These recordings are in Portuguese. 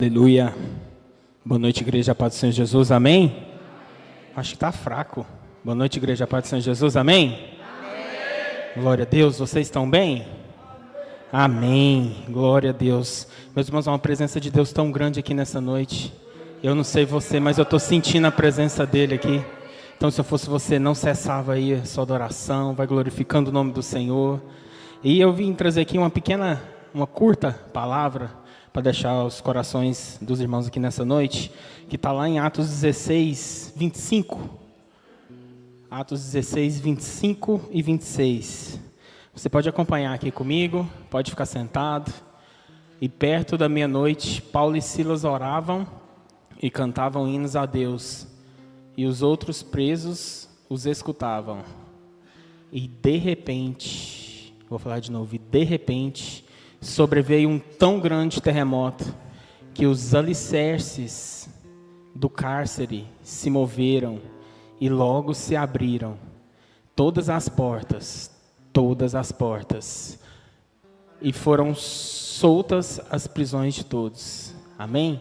Aleluia. Boa noite, igreja, paz do Senhor Jesus, amém? Acho que está fraco. Boa noite, igreja, paz do Senhor Jesus, amém? Amém. Glória a Deus, vocês estão bem? Amém, glória a Deus. Meus irmãos, há uma presença de Deus tão grande aqui nessa noite. Eu não sei você, mas eu estou sentindo a presença dele aqui. Então, se eu fosse você, não cessava aí a sua adoração, vai glorificando o nome do Senhor. E eu vim trazer aqui uma curta palavra, para deixar os corações dos irmãos aqui nessa noite, que está lá em Atos 16, 25. Atos 16, 25 e 26. Você pode acompanhar aqui comigo, pode ficar sentado. E perto da meia-noite, Paulo e Silas oravam e cantavam hinos a Deus. E os outros presos os escutavam. E de repente, vou falar de novo, sobreveio um tão grande terremoto que os alicerces do cárcere se moveram e logo se abriram todas as portas, e foram soltas as prisões de todos. Amém?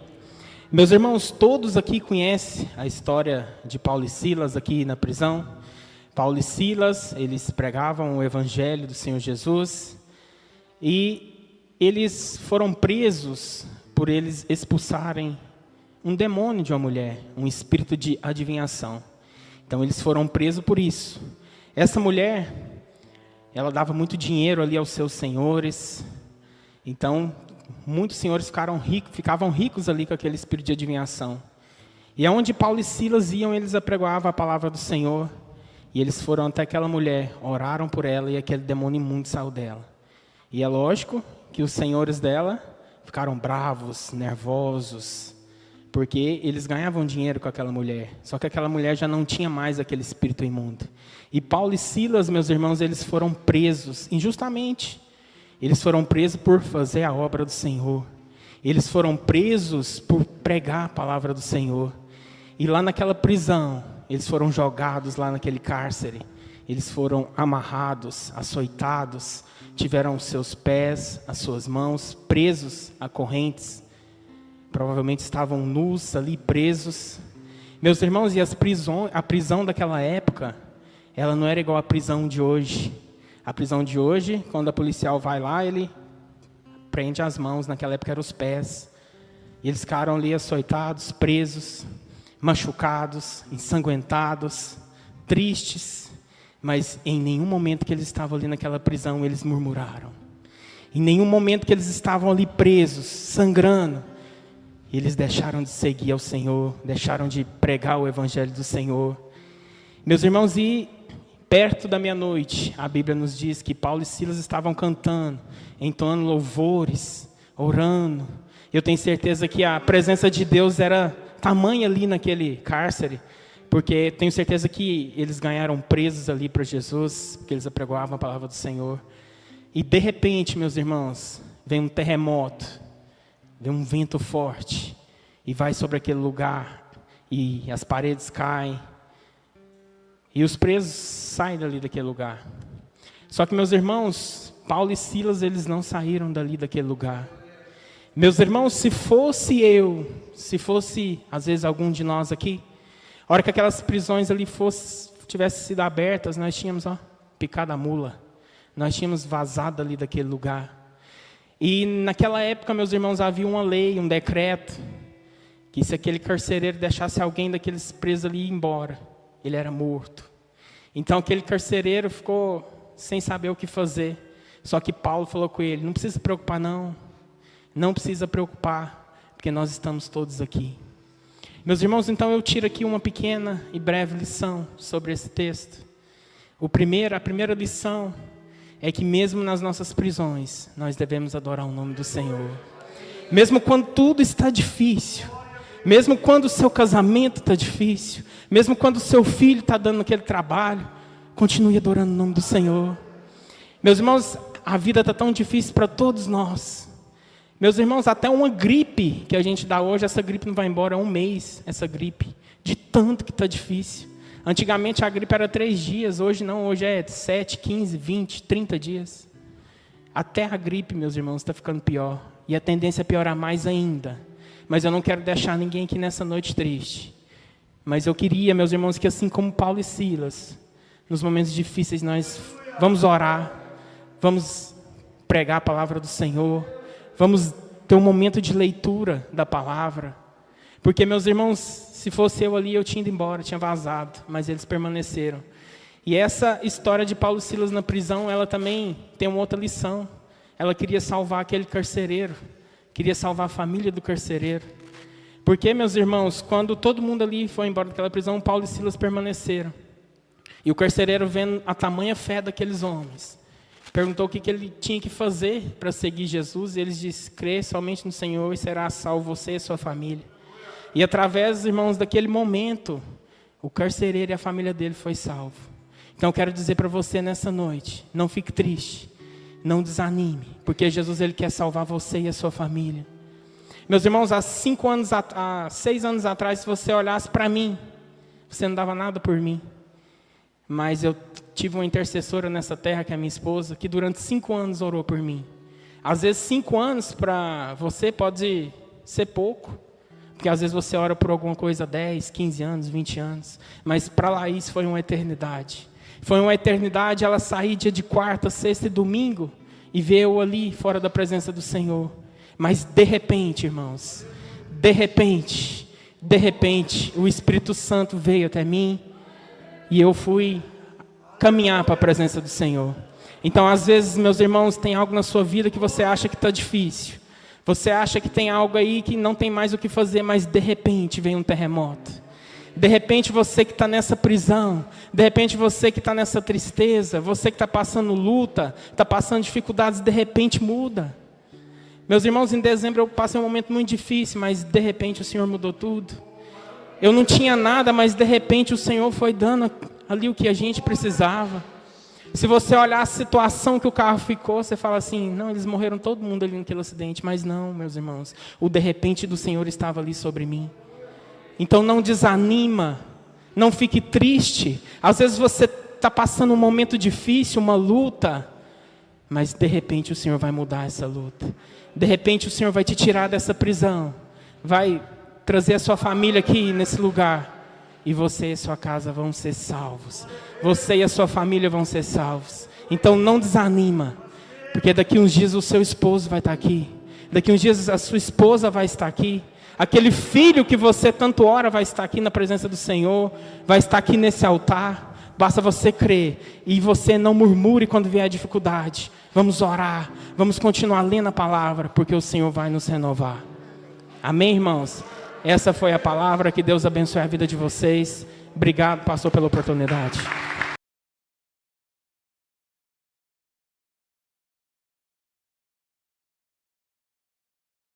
Meus irmãos, todos aqui conhecem a história de Paulo e Silas aqui na prisão. Paulo e Silas, eles pregavam o evangelho do Senhor Jesus e eles foram presos por eles expulsarem um demônio de uma mulher, um espírito de adivinhação. Então eles foram presos por isso. Essa mulher, ela dava muito dinheiro ali aos seus senhores. Então muitos senhores ficavam ricos ali com aquele espírito de adivinhação. E aonde Paulo e Silas iam, eles apregoavam a palavra do Senhor. E eles foram até aquela mulher, oraram por ela e aquele demônio imundo saiu dela. E é lógico que os senhores dela ficaram bravos, nervosos, porque eles ganhavam dinheiro com aquela mulher. Só que aquela mulher já não tinha mais aquele espírito imundo. E Paulo e Silas, meus irmãos, eles foram presos injustamente. Eles foram presos por fazer a obra do Senhor. Eles foram presos por pregar a palavra do Senhor. E lá naquela prisão, eles foram jogados lá naquele cárcere. Eles foram amarrados, açoitados, tiveram os seus pés, as suas mãos presos a correntes. Provavelmente estavam nus ali, presos. Meus irmãos, e a prisão daquela época, ela não era igual à prisão de hoje. A prisão de hoje, quando a policial vai lá, ele prende as mãos, naquela época eram os pés. E eles ficaram ali açoitados, presos, machucados, ensanguentados, tristes. Mas em nenhum momento que eles estavam ali naquela prisão, eles murmuraram. Em nenhum momento que eles estavam ali presos, sangrando, eles deixaram de seguir ao Senhor, deixaram de pregar o evangelho do Senhor. Meus irmãos, e perto da meia-noite, a Bíblia nos diz que Paulo e Silas estavam cantando, entoando louvores, orando. Eu tenho certeza que a presença de Deus era tamanha ali naquele cárcere, porque tenho certeza que eles ganharam presos ali para Jesus, porque eles apregoavam a palavra do Senhor. E de repente, meus irmãos, vem um terremoto, vem um vento forte, e vai sobre aquele lugar, e as paredes caem, e os presos saem dali daquele lugar. Só que, meus irmãos, Paulo e Silas, eles não saíram dali daquele lugar. Meus irmãos, se fosse às vezes algum de nós aqui, a hora que aquelas prisões ali tivessem sido abertas, nós tínhamos picado a mula. Nós tínhamos vazado ali daquele lugar. E naquela época, meus irmãos, havia uma lei, um decreto, que se aquele carcereiro deixasse alguém daqueles presos ali ir embora, ele era morto. Então aquele carcereiro ficou sem saber o que fazer. Só que Paulo falou com ele, não precisa se preocupar não. Não precisa preocupar, porque nós estamos todos aqui. Meus irmãos, então eu tiro aqui uma pequena e breve lição sobre esse texto. A primeira lição é que mesmo nas nossas prisões, nós devemos adorar o nome do Senhor. Mesmo quando tudo está difícil, mesmo quando o seu casamento está difícil, mesmo quando o seu filho está dando aquele trabalho, continue adorando o nome do Senhor. Meus irmãos, a vida está tão difícil para todos nós. Meus irmãos, até uma gripe que a gente dá hoje, essa gripe não vai embora há um mês, essa gripe, de tanto que está difícil. Antigamente a gripe era 3 dias, hoje não, hoje é 7, 15, 20, 30 dias. Até a gripe, meus irmãos, está ficando pior. E a tendência é piorar mais ainda. mas eu não quero deixar ninguém aqui nessa noite triste. Mas eu queria, meus irmãos, que assim como Paulo e Silas, nos momentos difíceis nós vamos orar, vamos pregar a palavra do Senhor, vamos ter um momento de leitura da palavra. Porque, meus irmãos, se fosse eu ali, eu tinha ido embora, tinha vazado, mas eles permaneceram. E essa história de Paulo e Silas na prisão, ela também tem uma outra lição. Ela queria salvar aquele carcereiro, queria salvar a família do carcereiro. Porque, meus irmãos, quando todo mundo ali foi embora daquela prisão, Paulo e Silas permaneceram. E o carcereiro, vendo a tamanha fé daqueles homens, perguntou o que ele tinha que fazer para seguir Jesus. E eles disseram: crê somente no Senhor e será salvo você e a sua família. E através, irmãos, daquele momento, o carcereiro e a família dele foi salvo. Então eu quero dizer para você nessa noite, não fique triste, não desanime, porque Jesus ele quer salvar você e a sua família. Meus irmãos, há 6 anos atrás, se você olhasse para mim, você não dava nada por mim. Mas eu tive uma intercessora nessa terra, que é a minha esposa, que durante 5 anos orou por mim. Às vezes 5 anos para você pode ser pouco, porque às vezes você ora por alguma coisa 10, 15 anos, 20 anos. Mas para Laís foi uma eternidade. Foi uma eternidade ela sair dia de quarta, sexta e domingo e ver eu ali fora da presença do Senhor. Mas de repente, irmãos, de repente, o Espírito Santo veio até mim e eu fui caminhar para a presença do Senhor. Então, às vezes, meus irmãos, tem algo na sua vida que você acha que está difícil. Você acha que tem algo aí que não tem mais o que fazer, mas de repente vem um terremoto. De repente você que está nessa prisão, de repente você que está nessa tristeza, você que está passando luta, está passando dificuldades, de repente muda. Meus irmãos, em dezembro eu passei um momento muito difícil, mas de repente o Senhor mudou tudo. Eu não tinha nada, mas de repente o Senhor foi dando ali o que a gente precisava. Se você olhar a situação que o carro ficou, você fala assim: não, eles morreram todo mundo ali naquele acidente. Mas não, meus irmãos, o de repente do Senhor estava ali sobre mim. Então não desanima, não fique triste. Às vezes você está passando um momento difícil, uma luta, mas de repente o Senhor vai mudar essa luta. De repente o Senhor vai te tirar dessa prisão, vai trazer a sua família aqui nesse lugar, e você e a sua casa vão ser salvos. Você e a sua família vão ser salvos. Então não desanima, porque daqui uns dias o seu esposo vai estar aqui, daqui uns dias a sua esposa vai estar aqui, aquele filho que você tanto ora vai estar aqui na presença do Senhor, vai estar aqui nesse altar. Basta você crer e você não murmure quando vier a dificuldade. Vamos orar, vamos continuar lendo a palavra, porque o Senhor vai nos renovar. Amém, irmãos? Essa foi a palavra. Que Deus abençoe a vida de vocês. Obrigado, pastor, pela oportunidade.